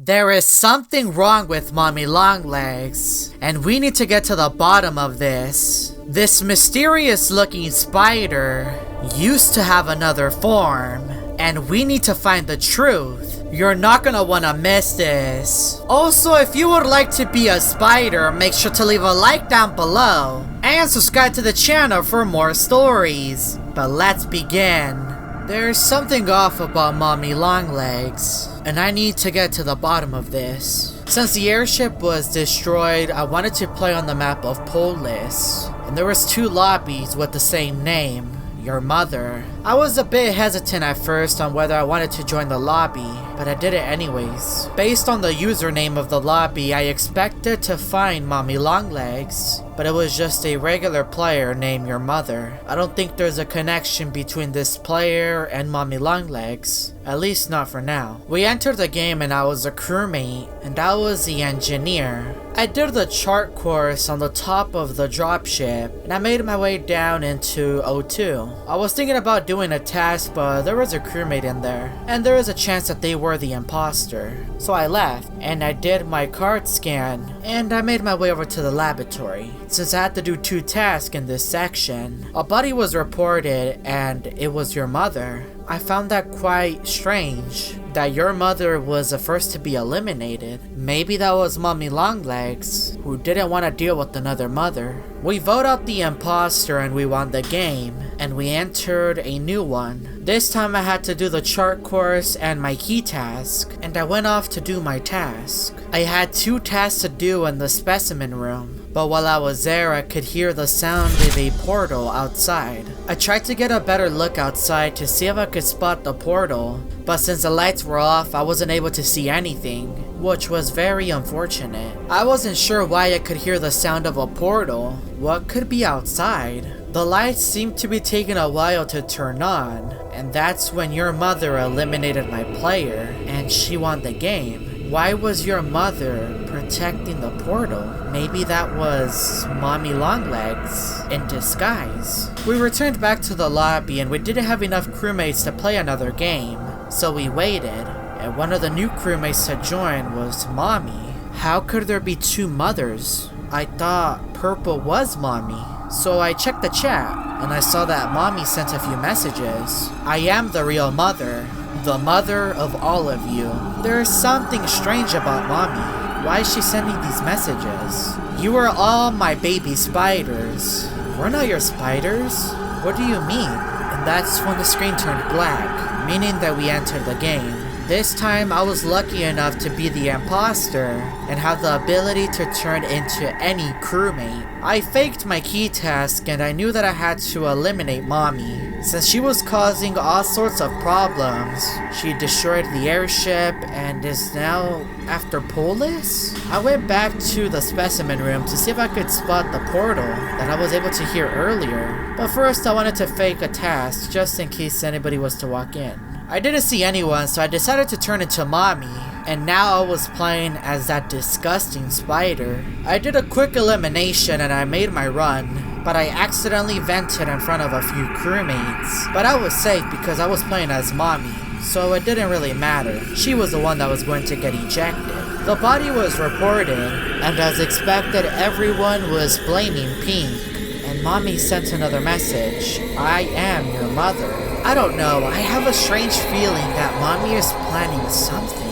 There is something wrong with Mommy Longlegs, and we need to get to the bottom of this. This mysterious looking spider used to have another form, and we need to find the truth. You're not gonna wanna miss this. Also, if you would like to be a spider, make sure to leave a like down below and subscribe to the channel for more stories. But let's begin. There's something off about Mommy Longlegs, and I need to get to the bottom of this. Since the airship was destroyed, I wanted to play on the map of Polis, and there was 2 lobbies with the same name, Your Mother. I was a bit hesitant at first on whether I wanted to join the lobby, but I did it anyways. Based on the username of the lobby, I expected to find Mommy Longlegs, but it was just a regular player named Your Mother. I don't think there's a connection between this player and Mommy Longlegs, at least not for now. We entered the game and I was a crewmate, and I was the engineer. I did the chart course on the top of the dropship, and I made my way down into O2. I was thinking about doing a task, but there was a crewmate in there, and there was a chance that they were the imposter. So I left, and I did my card scan, and I made my way over to the laboratory. Since I had to do 2 tasks in this section, a body was reported, and it was Your Mother. I found that quite strange, that Your Mother was the first to be eliminated. Maybe that was Mommy Longlegs, who didn't want to deal with another mother. We vote out the imposter and we won the game, and we entered a new one. This time I had to do the chart course and my key task, and I went off to do my task. I had 2 tasks to do in the specimen room, but while I was there I could hear the sound of a portal outside. I tried to get a better look outside to see if I could spot the portal, but since the lights were off I wasn't able to see anything, which was very unfortunate. I wasn't sure why I could hear the sound of a portal. What could be outside? The lights seemed to be taking a while to turn on, and that's when Your Mother eliminated my player, and she won the game. Why was Your Mother protecting the portal? Maybe that was Mommy Longlegs in disguise. We returned back to the lobby and we didn't have enough crewmates to play another game, so we waited, and one of the new crewmates to join was Mommy. How could there be 2 mothers? I thought Purple was Mommy. So I checked the chat, and I saw that Mommy sent a few messages. I am the real mother, the mother of all of you. There's something strange about Mommy. Why is she sending these messages? You are all my baby spiders. We're not your spiders. What do you mean? And that's when the screen turned black, meaning that we entered the game. This time I was lucky enough to be the imposter and have the ability to turn into any crewmate. I faked my key task and I knew that I had to eliminate Mommy. Since she was causing all sorts of problems, she destroyed the airship and is now after Polis? I went back to the specimen room to see if I could spot the portal that I was able to hear earlier. But first I wanted to fake a task just in case anybody was to walk in. I didn't see anyone, so I decided to turn into Mommy, and now I was playing as that disgusting spider. I did a quick elimination and I made my run, but I accidentally vented in front of a few crewmates. But I was safe because I was playing as Mommy, so it didn't really matter. She was the one that was going to get ejected. The body was reported, and as expected everyone was blaming Pink. And Mommy sent another message. I am your mother. I don't know, I have a strange feeling that Mommy is planning something.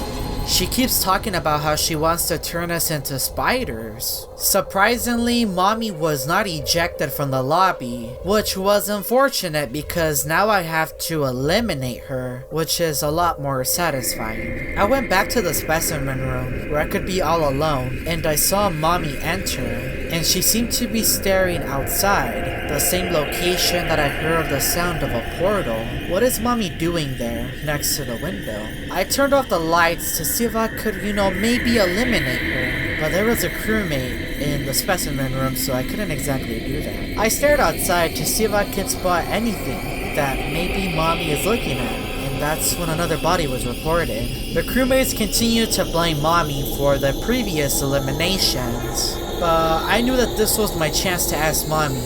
She keeps talking about how she wants to turn us into spiders. Surprisingly, Mommy was not ejected from the lobby, which was unfortunate because now I have to eliminate her, which is a lot more satisfying. I went back to the specimen room where I could be all alone, and I saw Mommy enter. And she seemed to be staring outside, the same location that I heard the sound of a portal. What is Mommy doing there, next to the window? I turned off the lights to see if I could, maybe eliminate her. But there was a crewmate in the specimen room, so I couldn't exactly do that. I stared outside to see if I could spot anything that maybe Mommy is looking at. And that's when another body was reported. The crewmates continued to blame Mommy for the previous eliminations. But I knew that this was my chance to ask Mommy,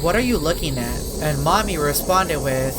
what are you looking at? And Mommy responded with,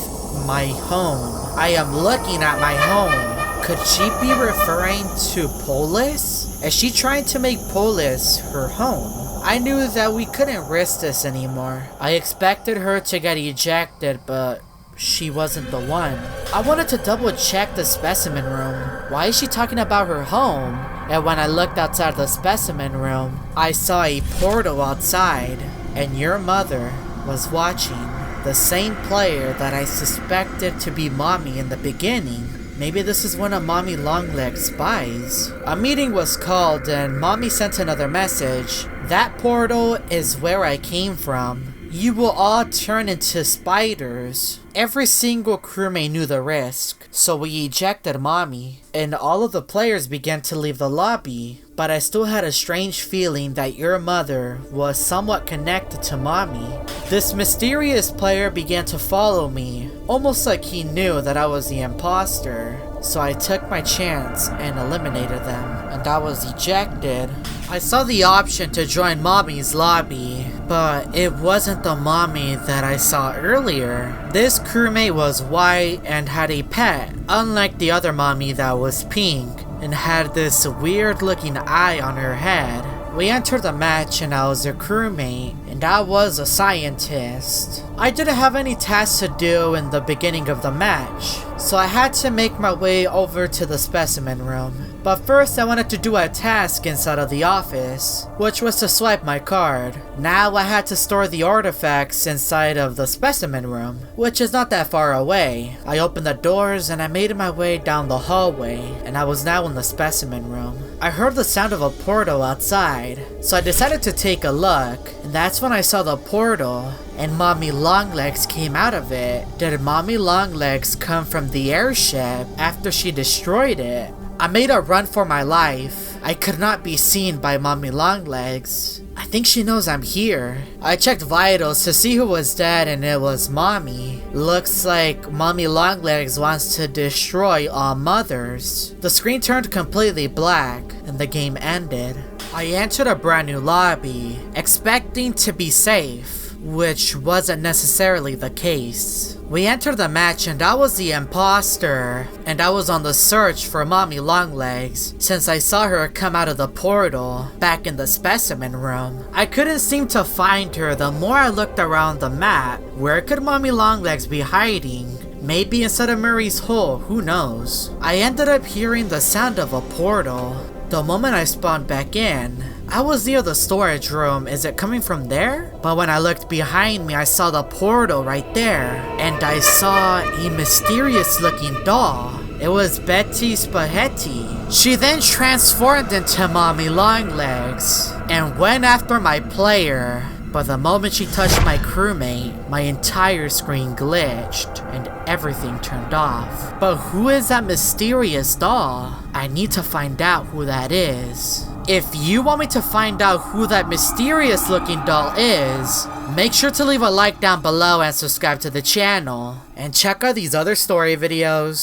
my home. I am looking at my home. Could she be referring to Polis? Is she trying to make Polis her home? I knew that we couldn't risk this anymore. I expected her to get ejected, but she wasn't the one. I wanted to double check the specimen room. Why is she talking about her home? And when I looked outside the specimen room, I saw a portal outside, and your mother was watching. The same player that I suspected to be Mommy in the beginning. Maybe this is one of Mommy Longleg's spies. A meeting was called and Mommy sent another message. That portal is where I came from. You will all turn into spiders. Every single crewmate knew the risk, so we ejected Mommy, and all of the players began to leave the lobby. But I still had a strange feeling that your mother was somewhat connected to Mommy. This mysterious player began to follow me, almost like he knew that I was the imposter. So I took my chance and eliminated them, and I was ejected. I saw the option to join Mommy's lobby, but it wasn't the Mommy that I saw earlier. This crewmate was white and had a pet, unlike the other Mommy that was pink and had this weird looking eye on her head. We entered the match and I was a crewmate, and I was a scientist. I didn't have any tasks to do in the beginning of the match, so I had to make my way over to the specimen room. But first I wanted to do a task inside of the office, which was to swipe my card. Now I had to store the artifacts inside of the specimen room, which is not that far away. I opened the doors and I made my way down the hallway, and I was now in the specimen room. I heard the sound of a portal outside, so I decided to take a look, and that's when I saw the portal, and Mommy Longlegs came out of it. Did Mommy Longlegs come from the airship after she destroyed it? I made a run for my life. I could not be seen by Mommy Longlegs. I think she knows I'm here. I checked vitals to see who was dead, and it was Mommy. Looks like Mommy Longlegs wants to destroy all mothers. The screen turned completely black and the game ended. I entered a brand new lobby, expecting to be safe, which wasn't necessarily the case. We entered the match and I was the imposter, and I was on the search for Mommy Longlegs since I saw her come out of the portal back in the specimen room. I couldn't seem to find her the more I looked around the map. Where could Mommy Longlegs be hiding? Maybe inside of Murray's hole, who knows? I ended up hearing the sound of a portal. The moment I spawned back in, I was near the storage room. Is it coming from there? But when I looked behind me, I saw the portal right there. And I saw a mysterious looking doll. It was Betty Spaghetty. She then transformed into Mommy Longlegs and went after my player. But the moment she touched my crewmate, my entire screen glitched and everything turned off. But who is that mysterious doll? I need to find out who that is. If you want me to find out who that mysterious looking doll is, make sure to leave a like down below and subscribe to the channel. And check out these other story videos.